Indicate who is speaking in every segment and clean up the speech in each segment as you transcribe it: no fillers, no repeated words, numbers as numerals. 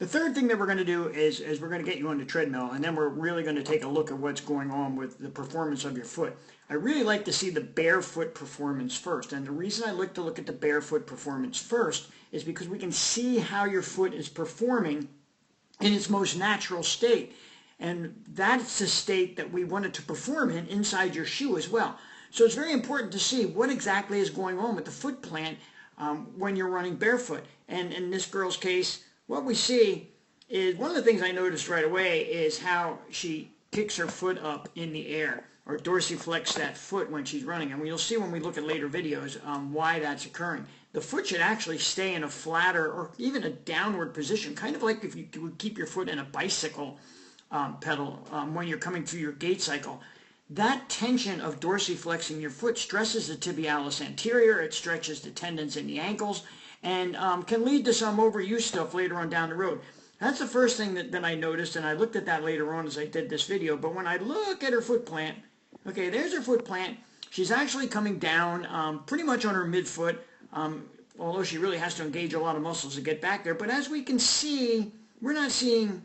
Speaker 1: The third thing that we're going to do is we're going to get you on the treadmill, and then we're really going to take a look at what's going on with the performance of your foot. I really like to see the barefoot performance first, and the reason I like to look at the barefoot performance first is because we can see how your foot is performing in its most natural state, and that's the state that we want it to perform in inside your shoe as well. So it's very important to see what exactly is going on with the foot plant when you're running barefoot. And in this girl's case, what we see is, one of the things I noticed right away is how she kicks her foot up in the air, or dorsiflex that foot when she's running. And you'll see when we look at later videos why that's occurring. The foot should actually stay in a flatter or even a downward position, kind of like if you would keep your foot in a bicycle pedal when you're coming through your gait cycle. That tension of dorsiflexing your foot stresses the tibialis anterior, it stretches the tendons in the ankles, and can lead to some overuse stuff later on down the road. That's the first thing that I noticed, and I looked at that later on as I did this video. But when I look at her foot plant, okay, there's her foot plant. She's actually coming down pretty much on her midfoot, although she really has to engage a lot of muscles to get back there. But as we can see, we're not seeing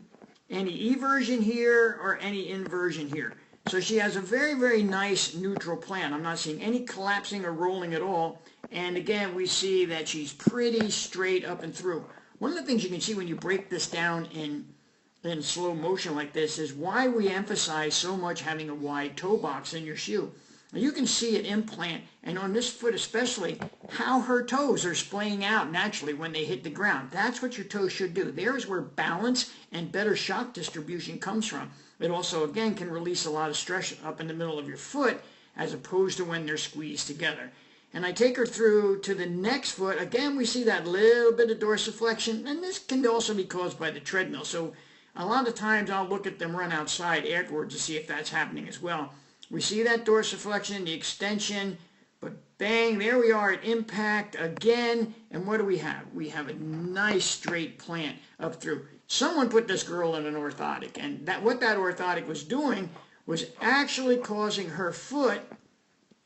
Speaker 1: any eversion here or any inversion here. So she has a very, very nice neutral plant. I'm not seeing any collapsing or rolling at all. And again, we see that she's pretty straight up and through. One of the things you can see when you break this down in slow motion like this is why we emphasize so much having a wide toe box in your shoe. Now you can see it implant, and on this foot especially, how her toes are splaying out naturally when they hit the ground. That's what your toes should do. There's where balance and better shock distribution comes from. It also, again, can release a lot of stress up in the middle of your foot as opposed to when they're squeezed together. And I take her through to the next foot. Again, we see that little bit of dorsiflexion, and this can also be caused by the treadmill. So a lot of times I'll look at them run outside afterwards to see if that's happening as well. We see that dorsiflexion, the extension, but bang, there we are at impact again. And what do we have? We have a nice straight plant up through. Someone put this girl in an orthotic, and what that orthotic was doing was actually causing her foot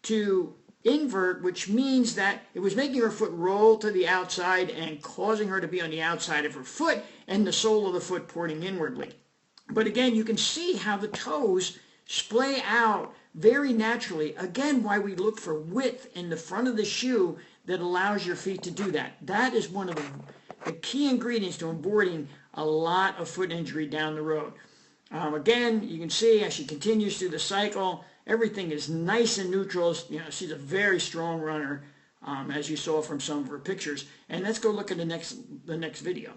Speaker 1: to invert, which means that it was making her foot roll to the outside and causing her to be on the outside of her foot and the sole of the foot pointing inwardly. But again, you can see how the toes splay out very naturally. Again, why we look for width in the front of the shoe that allows your feet to do that. That is one of the key ingredients to avoiding a lot of foot injury down the road. Again, you can see as she continues through the cycle, everything is nice and neutral. You know, she's a very strong runner, as you saw from some of her pictures. And let's go look at the next video.